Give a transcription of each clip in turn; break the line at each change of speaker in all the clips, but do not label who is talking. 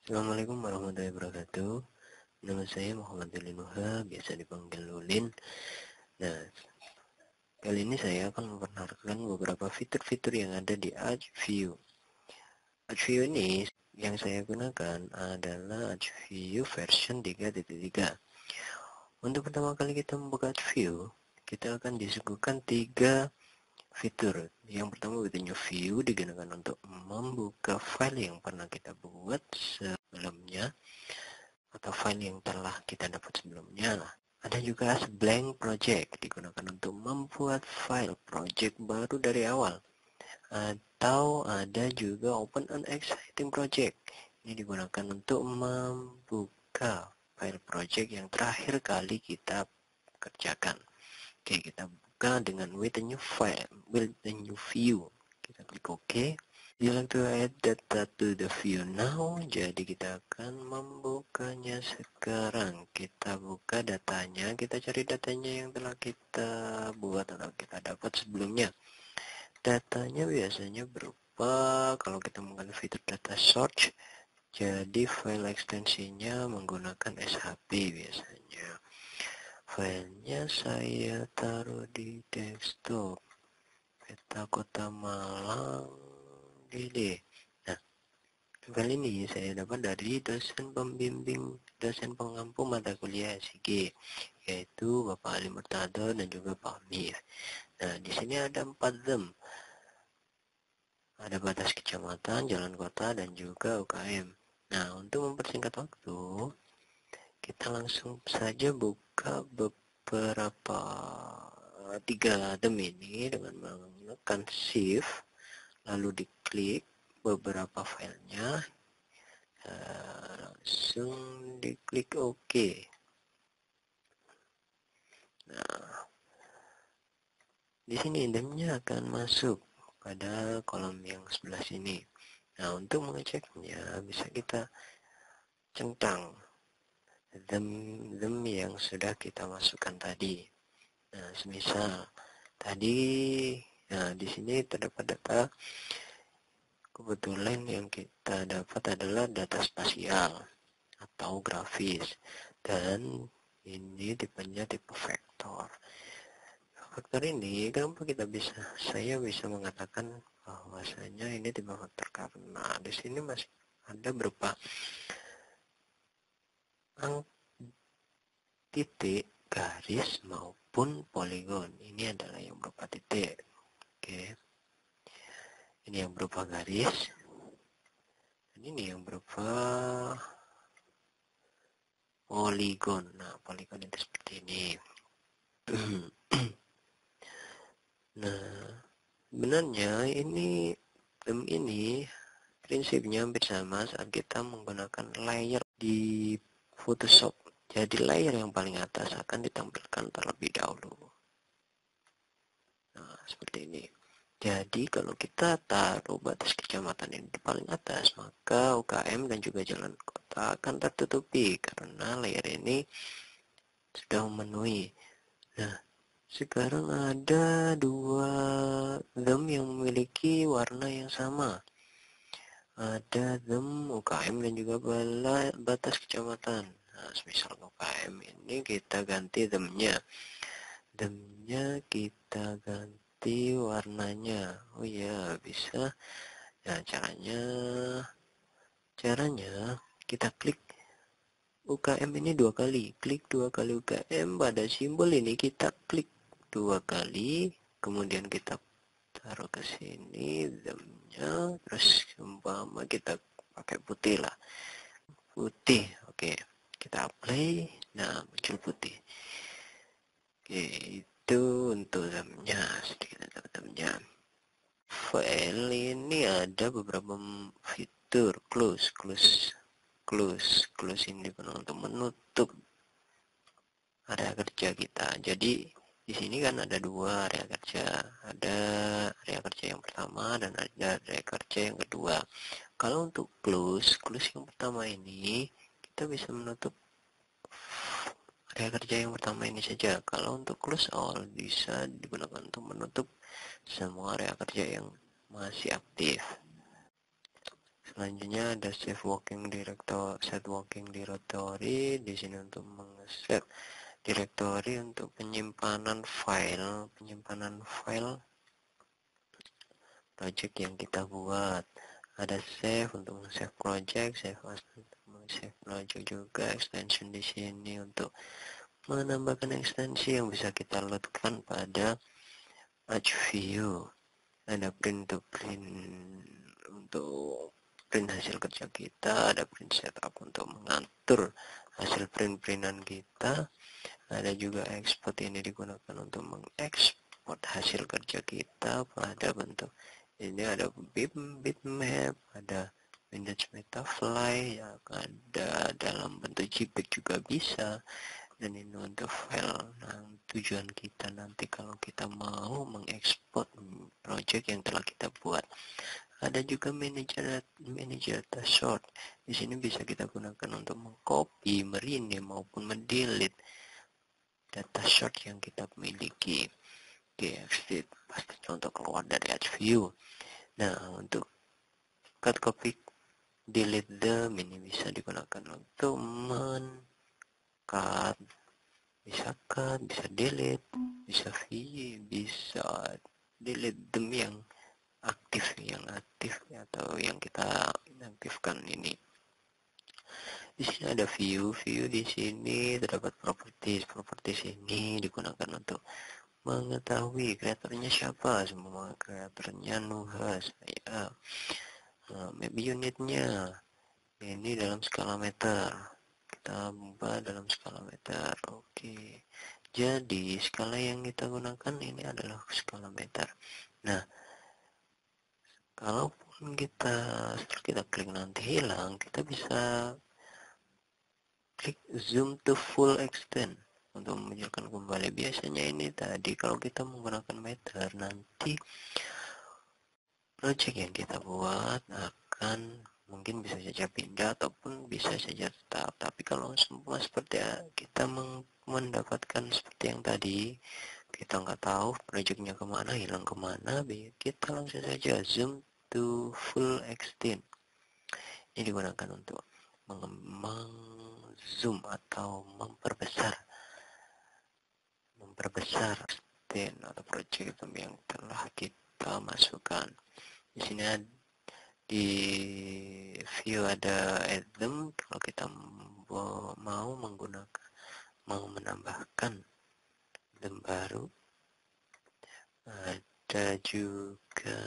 Assalamualaikum warahmatullahi wabarakatuh. Nama saya Muhammad Nuha, biasa dipanggil Lulin. Nah, kali ini saya akan memperkenalkan beberapa fitur-fitur yang ada di ArchView. ArchView ini yang saya gunakan adalah ArchView version 3.3. Untuk pertama kali kita membuka ArchView, kita akan disuguhkan 3 fitur. Yang pertama, with new view digunakan untuk membuka file yang pernah kita buat sebelumnya atau file yang telah kita dapat sebelumnya lah. Ada juga blank project digunakan untuk membuat file project baru dari awal. Atau ada juga open an exciting project. Ini digunakan untuk membuka file project yang terakhir kali kita kerjakan. Oke, kita buka dengan with a new file, with a new view. Kita klik OK. You like to add data to the view now? Jadi kita akan membukanya sekarang. Kita buka datanya, kita cari datanya yang telah kita buat atau kita dapat sebelumnya. Datanya biasanya berupa, kalau kita menggunakan fitur data search, jadi file ekstensinya menggunakan SHP biasanya. Filenya saya taruh di desktop. Peta Kota Malang. Ini. Nah, kali ini saya dapat dari dosen pembimbing, dosen pengampu mata kuliah SIG, yaitu Bapak Ali Murtado dan juga Pak Mir. Nah, di sini ada 4 them. Ada batas kecamatan, jalan kota, dan juga UKM. Nah, untuk mempersingkat waktu, kita langsung saja buka beberapa 3 them ini dengan menekan shift, lalu diklik beberapa filenya, langsung diklik OK. Nah, di sini indemnya akan masuk pada kolom yang sebelah sini. Nah, untuk mengeceknya bisa kita centang them yang sudah kita masukkan tadi. Nah, semisal tadi, nah di sini terdapat data. Kebetulan yang kita dapat adalah data spasial atau grafis, dan ini tipenya tipe vektor. Vektor ini kenapa saya bisa mengatakan bahwasanya ini tipe vektor, karena di sini masih ada berupa titik, garis maupun poligon. Ini adalah yang berupa titik. Oke. Ini yang berupa garis. Dan ini yang berupa poligon. Nah, poligon itu seperti ini. Nah, sebenarnya ini prinsipnya hampir sama saat kita menggunakan layer di Photoshop. Jadi layer yang paling atas akan ditampilkan terlebih dahulu. Nah, seperti ini. Jadi kalau kita taruh batas kecamatan ini di paling atas, maka UKM dan juga jalan kota akan tertutupi karena layer ini sudah memenuhi. Nah, sekarang ada 2 them yang memiliki warna yang sama. Ada them UKM dan juga batas kecamatan. Nah, misal UKM ini kita ganti them-nya. Them-nya kita ganti warnanya. Oh ya, bisa. Nah, caranya kita klik UKM ini 2 kali. Klik 2 kali UKM pada simbol ini, kita klik 2 kali, kemudian kita taruh ke sini them-nya, terus umpama kita pakai putih lah. Putih. Oke. Kita apply. Nah, muncul putih. Oke, itu untuk them-nya, sedikit untuk them-nya. File ini ada beberapa fitur close ini untuk menutup area kerja kita. Jadi di sini kan ada 2 area kerja, ada area kerja yang pertama dan ada area kerja yang kedua. Kalau untuk close yang pertama ini kita bisa menutup area kerja yang pertama ini saja. Kalau untuk close all bisa digunakan untuk menutup semua area kerja yang masih aktif. Selanjutnya ada set working directory di sini untuk meng-set directory untuk penyimpanan file project yang kita buat. Ada save untuk save project, save project juga, extension di sini untuk menambahkan ekstensi yang bisa kita loadkan pada ArchView. Ada print untuk print hasil kerja kita, ada print setup untuk mengatur hasil printan kita, ada juga export, ini digunakan untuk mengekspor hasil kerja kita pada bentuk ini, ada bitmap, ada Windows Metafly yang ada dalam bentuk JPEG juga bisa, dan ini untuk file. Nah, tujuan kita nanti kalau kita mau mengekspor project yang telah kita buat. Ada juga manager data sort. Di sini bisa kita gunakan untuk mengcopy, merename maupun mendelete data sort yang kita miliki. Oke, exit pastinya untuk keluar dari ArchView. Nah, untuk cut, copy, delete them ini bisa digunakan untuk cut, bisa delete, bisa delete them yang aktif atau yang kita aktifkan ini. Di sini ada view di sini terdapat properties ini digunakan untuk mengetahui kreatornya siapa. Semua kreatornya Nuha, saya. Map unitnya ini dalam skala meter, kita ubah dalam skala meter. Oke, jadi skala yang kita gunakan ini adalah skala meter. Nah, kalaupun setelah kita klik nanti hilang, kita bisa klik zoom to full extent untuk memunculkan kembali. Biasanya ini tadi kalau kita menggunakan meter, nanti project yang kita buat akan mungkin bisa saja pindah ataupun bisa saja tetap. Tapi kalau semua seperti kita mendapatkan seperti yang tadi, kita nggak tahu projectnya kemana, hilang kemana, kita langsung saja zoom to full extent. Ini digunakan untuk zoom atau memperbesar extent atau project yang telah kita masukkan. Di sini di view ada item, kalau kita mau menambahkan item baru. Ada juga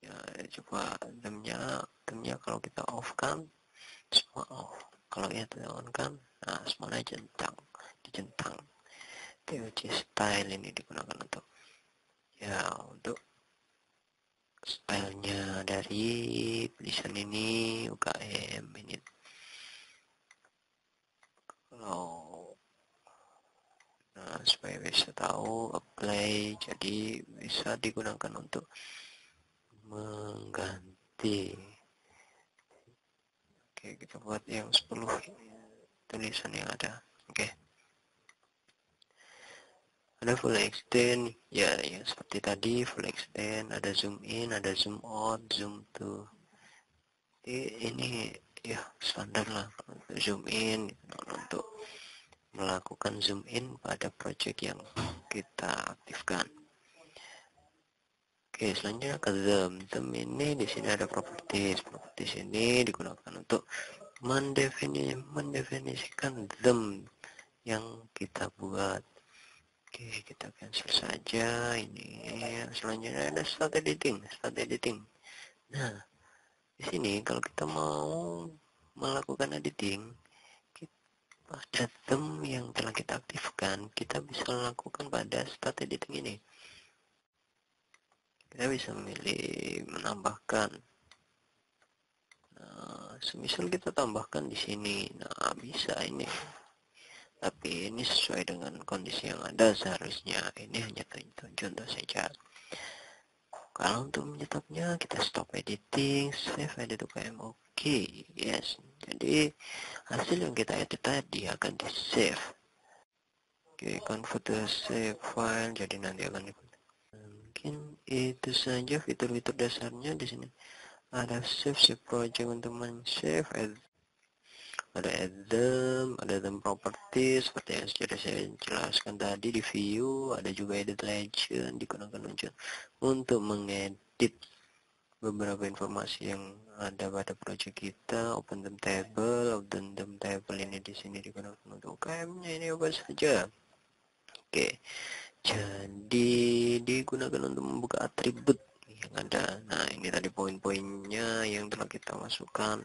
ya, coba itemnya kalau kita off kan semua off, kalau kita on kan nah semuanya dicentang. TOC style ini digunakan untuk stylenya dari tulisan ini UKM ini. Supaya bisa tahu apply, jadi bisa digunakan untuk mengganti. Oke, kita buat yang 10 tulisan yang ada. Oke, ada full extend ya seperti tadi, full extend, ada zoom in, ada zoom out, zoom to. Ini ya standar lah untuk zoom in, untuk melakukan zoom in pada project yang kita aktifkan. Oke, selanjutnya ke them ini di sini ada properties ini digunakan untuk mendefinisikan them yang kita buat. Oke, kita cancel saja ini. Selanjutnya ada start editing. Nah, di sini kalau kita mau melakukan editing pada them yang telah kita aktifkan, kita bisa lakukan pada start editing ini. Kita bisa memilih menambahkan. Nah, semisal kita tambahkan di sini, nah bisa ini. Tapi ini sesuai dengan kondisi yang ada seharusnya. Ini hanya contoh saja. Kalau untuk menyetopnya kita stop editing, save edit UKM. Oke, yes. Jadi hasil yang kita edit tadi akan di save. Oke, convert to save file. Jadi nanti akan mungkin itu saja fitur-fitur dasarnya di sini. ada save project untuk men-save, ada them properties seperti yang sudah saya jelaskan tadi di view, ada juga edit legend digunakan untuk mengedit beberapa informasi yang ada pada project kita. Open them table ini di sini digunakan untuk UKM-nya, ini apa saja. Oke, jadi digunakan untuk membuka atribut yang ada. Nah, ini tadi poin-poinnya yang telah kita masukkan.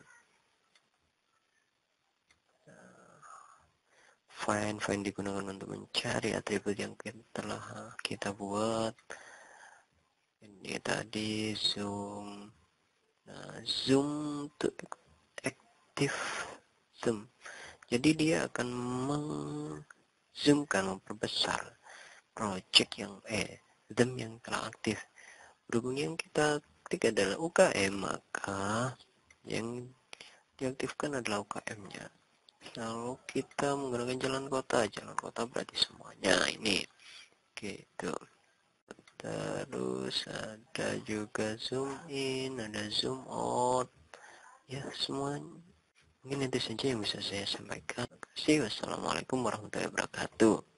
Find digunakan untuk mencari atribut yang telah kita buat. Ini tadi zoom. Nah, zoom to active zoom. Jadi dia akan mengzoomkan, memperbesar project yang them yang telah aktif. Berhubung yang kita ketik adalah UKM, maka yang diaktifkan adalah UKM-nya. Lalu kita menggunakan jalan kota berarti semuanya ini gitu. Terus ada juga zoom in, ada zoom out, ya semuanya. Mungkin itu saja yang bisa saya sampaikan. Terima kasih. Wassalamualaikum warahmatullahi wabarakatuh.